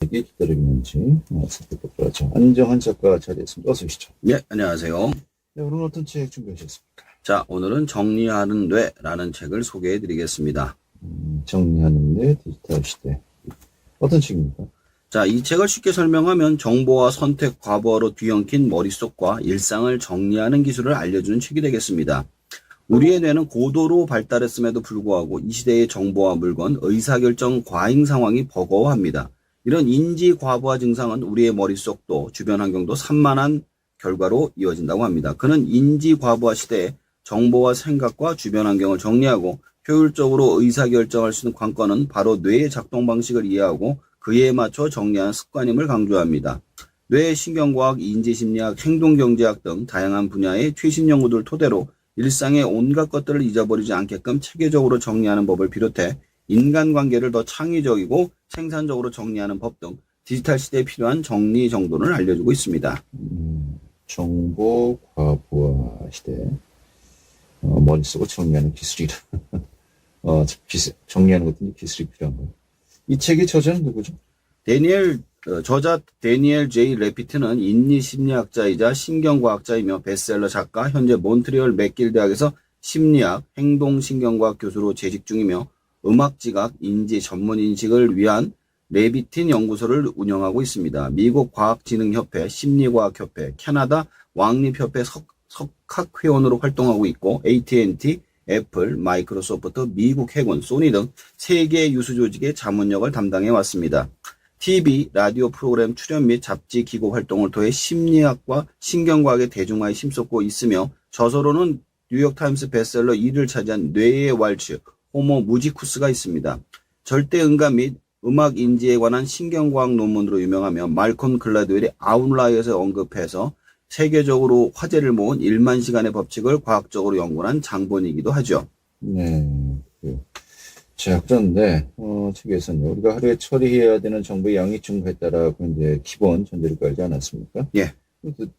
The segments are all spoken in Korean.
어떻게 기다리는지 살펴보도록 하죠. 안정환 작가 자리했습니다. 어서 오시죠. 네, 안녕하세요. 네, 오늘은 어떤 책 준비하셨습니까? 자, 오늘은 정리하는 뇌라는 책을 소개해 드리겠습니다. 정리하는 뇌 디지털 시대. 어떤 책입니까? 자, 이 책을 쉽게 설명하면 정보와 선택 과부하로 뒤엉킨 머릿속과 일상을 정리하는 기술을 알려주는 책이 되겠습니다. 우리의 뇌는 고도로 발달했음에도 불구하고 이 시대의 정보와 물건, 의사결정 과잉 상황이 버거워합니다. 이런 인지 과부하 증상은 우리의 머릿속도 주변 환경도 산만한 결과로 이어진다고 합니다. 그는 인지 과부하 시대에 정보와 생각과 주변 환경을 정리하고 효율적으로 의사결정할 수 있는 관건은 바로 뇌의 작동 방식을 이해하고 그에 맞춰 정리하는 습관임을 강조합니다. 뇌 신경과학, 인지심리학, 행동경제학 등 다양한 분야의 최신 연구들을 토대로 일상의 온갖 것들을 잊어버리지 않게끔 체계적으로 정리하는 법을 비롯해 인간관계를 더 창의적이고 생산적으로 정리하는 법 등 디지털 시대에 필요한 정리 정돈을 알려주고 있습니다. 정보 과부하 시대. 머릿속을 정리하는 기술이라. 정리하는 것도 기술이 필요한 거예요. 이 책의 저자는 누구죠? 저자 데니엘 J. 레피트는 인지심리학자이자 신경과학자이며 베스트셀러 작가, 현재 몬트리올 맥길 대학에서 심리학, 행동신경과학 교수로 재직 중이며 음악지각, 인지 전문인식을 위한 레비틴 연구소를 운영하고 있습니다. 미국 과학진흥협회, 심리과학협회, 캐나다 왕립협회 석학회원으로 활동하고 있고 AT&T, 애플, 마이크로소프트, 미국 해군, 소니 등 세계 유수 조직의 자문역을 담당해 왔습니다. TV, 라디오 프로그램 출연 및 잡지 기고 활동을 통해 심리학과 신경과학의 대중화에 힘쏟고 있으며 저서로는 뉴욕타임스 베스트셀러 1위를 차지한 뇌의 왈츠, 호모 무지쿠스가 있습니다. 절대음감 및 음악 인지에 관한 신경과학 논문으로 유명하며 말콤 글라드웰이 아웃라이어에서 언급해서 세계적으로 화제를 모은 1만 시간의 법칙을 과학적으로 연구한 장본이기도 하죠. 네. 자, 그런데, 책에서는 우리가 하루에 처리해야 되는 정보의 양이 증가했다라고 이제 기본 전제를 깔지 않았습니까? 예.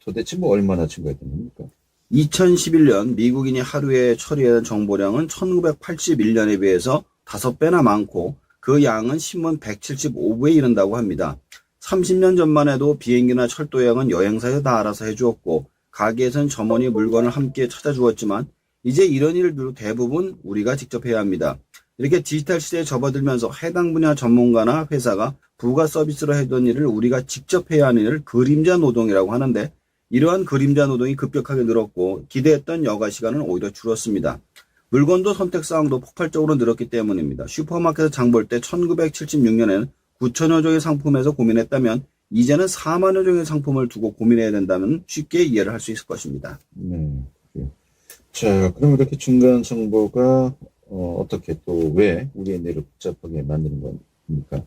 도대체 얼마나 증가했던 겁니까? 2011년 미국인이 하루에 처리하는 정보량은 1981년에 비해서 5배나 많고 그 양은 신문 175부에 이른다고 합니다. 30년 전만 해도 비행기나 철도 예약은 여행사에서 다 알아서 해주었고 가게에서는 점원이 물건을 함께 찾아주었지만 이제 이런 일들도 대부분 우리가 직접 해야 합니다. 이렇게 디지털 시대에 접어들면서 해당 분야 전문가나 회사가 부가 서비스로 하던 일을 우리가 직접 해야 하는 일을 그림자 노동이라고 하는데 이러한 그림자 노동이 급격하게 늘었고 기대했던 여가 시간은 오히려 줄었습니다. 물건도 선택사항도 폭발적으로 늘었기 때문입니다. 슈퍼마켓에서 장 볼 때 1976년에는 9천여 종의 상품에서 고민했다면 이제는 4만여 종의 상품을 두고 고민해야 된다면 쉽게 이해를 할 수 있을 것입니다. 네. 자, 그럼 이렇게 중간 정보가 어떻게 또 왜 우리의 뇌를 복잡하게 만드는 겁니까?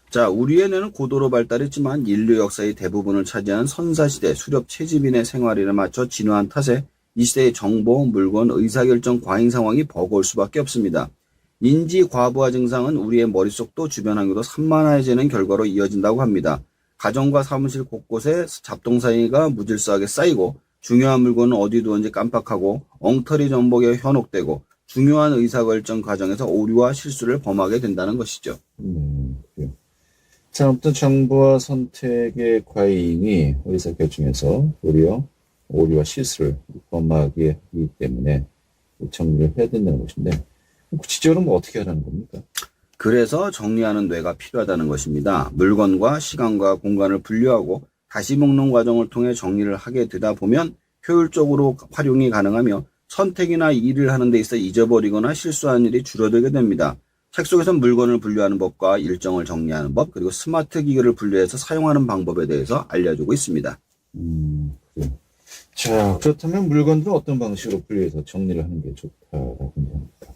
자, 우리의 뇌는 고도로 발달했지만 인류 역사의 대부분을 차지한 선사시대 수렵 채집인의 생활에 맞춰 진화한 탓에 이 시대의 정보, 물건, 의사결정 과잉 상황이 버거울 수밖에 없습니다. 인지 과부하 증상은 우리의 머릿속도 주변 환경도 산만해지는 결과로 이어진다고 합니다. 가정과 사무실 곳곳에 잡동사니가 무질서하게 쌓이고 중요한 물건은 어디 두었는지 깜빡하고 엉터리 정보에 현혹되고 중요한 의사결정 과정에서 오류와 실수를 범하게 된다는 것이죠. 자, 아무튼 정보와 선택의 과잉이 의사결정에서 오류와 실수를 범하게 하기 때문에 정리를 해야 된다는 것인데 구체적으로 어떻게 하라는 겁니까? 그래서 정리하는 뇌가 필요하다는 것입니다. 물건과 시간과 공간을 분류하고 다시 묶는 과정을 통해 정리를 하게 되다 보면 효율적으로 활용이 가능하며 선택이나 일을 하는 데 있어 잊어버리거나 실수하는 일이 줄어들게 됩니다. 책 속에서는 물건을 분류하는 법과 일정을 정리하는 법, 그리고 스마트 기기를 분류해서 사용하는 방법에 대해서 알려주고 있습니다. 그래. 자, 그렇다면 물건들은 어떤 방식으로 분류해서 정리를 하는 게 좋다라고 생각합니까?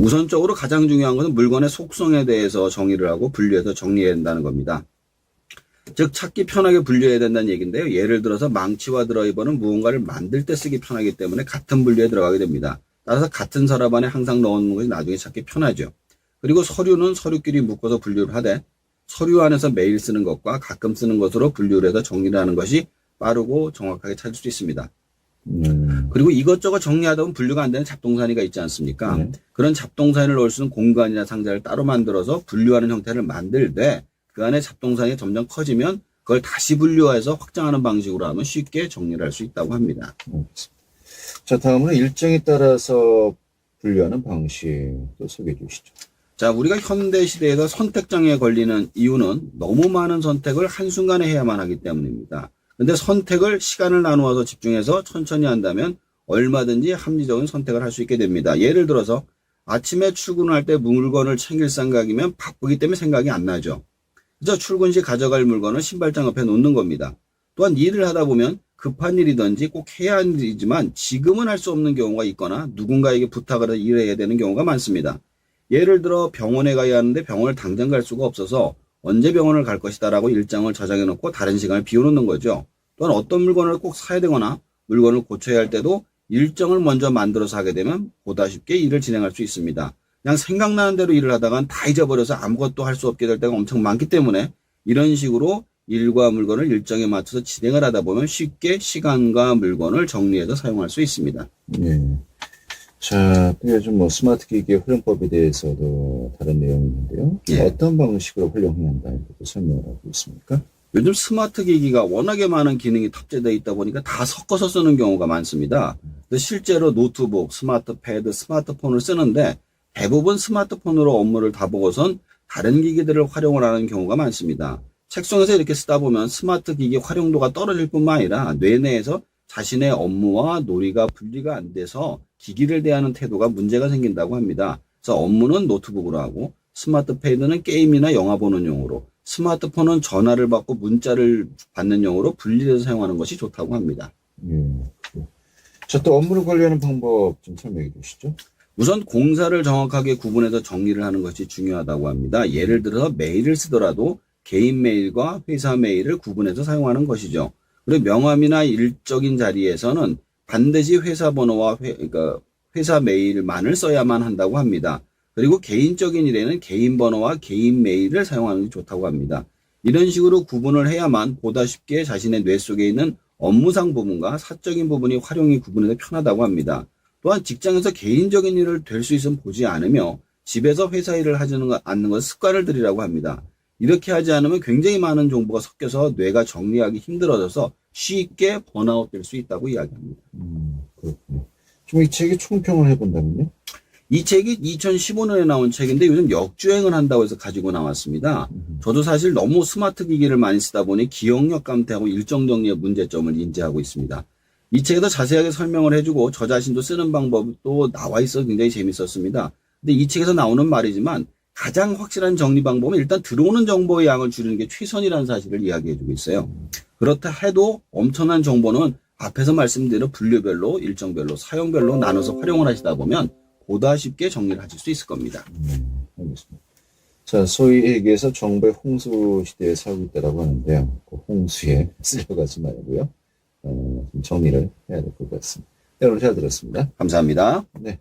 우선적으로 가장 중요한 것은 물건의 속성에 대해서 정의를 하고 분류해서 정리해야 된다는 겁니다. 즉 찾기 편하게 분류해야 된다는 얘기인데요. 예를 들어서 망치와 드라이버는 무언가를 만들 때 쓰기 편하기 때문에 같은 분류에 들어가게 됩니다. 따라서 같은 서랍 안에 항상 넣어놓는 것이 나중에 찾기 편하죠. 그리고 서류는 서류끼리 묶어서 분류를 하되 서류 안에서 매일 쓰는 것과 가끔 쓰는 것으로 분류를 해서 정리를 하는 것이 빠르고 정확하게 찾을 수 있습니다. 그리고 이것저것 정리하다 보면 분류가 안 되는 잡동사니가 있지 않습니까? 그런 잡동사니를 넣을 수 있는 공간이나 상자를 따로 만들어서 분류하는 형태를 만들되 그 안에 잡동사항이 점점 커지면 그걸 다시 분류해서 확장하는 방식으로 하면 쉽게 정리를 할 수 있다고 합니다. 알겠습니다. 자, 다음으로 일정에 따라서 분류하는 방식도 소개해 주시죠. 자, 우리가 현대 시대에서 선택장애에 걸리는 이유는 너무 많은 선택을 한순간에 해야만 하기 때문입니다. 근데 선택을 시간을 나누어서 집중해서 천천히 한다면 얼마든지 합리적인 선택을 할 수 있게 됩니다. 예를 들어서 아침에 출근할 때 물건을 챙길 생각이면 바쁘기 때문에 생각이 안 나죠. 그래서 출근 시 가져갈 물건을 신발장 옆에 놓는 겁니다. 또한 일을 하다 보면 급한 일이든지 꼭 해야 하는 일이지만 지금은 할 수 없는 경우가 있거나 누군가에게 부탁을 해서 일해야 되는 경우가 많습니다. 예를 들어 병원에 가야 하는데 병원을 당장 갈 수가 없어서 언제 병원을 갈 것이다 라고 일정을 저장해 놓고 다른 시간을 비워놓는 거죠. 또한 어떤 물건을 꼭 사야 되거나 물건을 고쳐야 할 때도 일정을 먼저 만들어서 하게 되면 보다 쉽게 일을 진행할 수 있습니다. 그냥 생각나는 대로 일을 하다간 다 잊어버려서 아무것도 할 수 없게 될 때가 엄청 많기 때문에 이런 식으로 일과 물건을 일정에 맞춰서 진행을 하다 보면 쉽게 시간과 물건을 정리해서 사용할 수 있습니다. 예. 자, 또 요즘 뭐 스마트 기기의 활용법에 대해서도 다른 내용이 있는데요. 예. 어떤 방식으로 활용해야 한다 이렇게 설명을 하고 있습니까? 요즘 스마트 기기가 워낙에 많은 기능이 탑재되어 있다 보니까 다 섞어서 쓰는 경우가 많습니다. 근데 실제로 노트북, 스마트패드, 스마트폰을 쓰는데 대부분 스마트폰으로 업무를 다 보고선 다른 기기들을 활용을 하는 경우가 많습니다. 책상에서 이렇게 쓰다 보면 스마트 기기 활용도가 떨어질 뿐만 아니라 뇌내에서 자신의 업무와 놀이가 분리가 안 돼서 기기를 대하는 태도가 문제가 생긴다고 합니다. 그래서 업무는 노트북으로 하고 스마트패드는 게임이나 영화 보는 용으로, 스마트폰은 전화를 받고 문자를 받는 용으로 분리해서 사용하는 것이 좋다고 합니다. 예. 자, 또 업무를 관리하는 방법 좀 설명해 주시죠. 우선 공사를 정확하게 구분해서 정리를 하는 것이 중요하다고 합니다. 예를 들어서 메일을 쓰더라도 개인 메일과 회사 메일을 구분해서 사용하는 것이죠. 그리고 명함이나 일적인 자리에서는 반드시 회사 번호와 그러니까 회사 메일만을 써야만 한다고 합니다. 그리고 개인적인 일에는 개인 번호와 개인 메일을 사용하는 게 좋다고 합니다. 이런 식으로 구분을 해야만 보다 쉽게 자신의 뇌 속에 있는 업무상 부분과 사적인 부분이 활용이 구분해서 편하다고 합니다. 또한 직장에서 개인적인 일을 될 수 있으면 보지 않으며 집에서 회사 일을 하지 않는 것을 습관을 들이라고 합니다. 이렇게 하지 않으면 굉장히 많은 정보가 섞여서 뇌가 정리하기 힘들어져서 쉽게 번아웃 될 수 있다고 이야기합니다. 그렇군요. 좀 이 책이 총평을 해본다면요? 이 책이 2015년에 나온 책인데 요즘 역주행을 한다고 해서 가지고 나왔습니다. 저도 사실 너무 스마트 기기를 많이 쓰다 보니 기억력 감퇴하고 일정 정리의 문제점을 인지하고 있습니다. 이 책에서 자세하게 설명을 해주고 저 자신도 쓰는 방법도 나와 있어서 굉장히 재밌었습니다. 근데 이 책에서 나오는 말이지만 가장 확실한 정리 방법은 일단 들어오는 정보의 양을 줄이는 게 최선이라는 사실을 이야기해주고 있어요. 그렇다 해도 엄청난 정보는 앞에서 말씀드린 분류별로, 일정별로, 사용별로 나눠서 활용을 하시다 보면 보다 쉽게 정리를 하실 수 있을 겁니다. 알겠습니다. 자, 소위 얘기해서 정부의 홍수 시대에 살고 있다라고 하는데요. 그 홍수에 쓸려가지 말고요. 좀 정리를 해야 될 것 같습니다. 네, 오늘 잘 들었습니다. 감사합니다. 네.